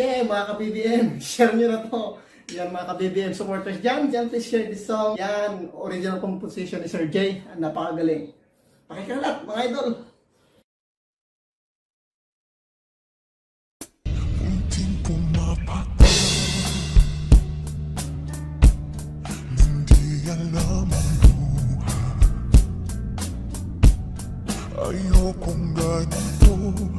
Yeah, mga ka-BBM, share nyo na to. Yan mga ka-BBM supporters dyan, please share this song. Yan, original composition ni Sir J. Napakagaling. Pakikalat, mga idol. Unting pumapatay, hindi alam ang buhay. Ayokong ganito.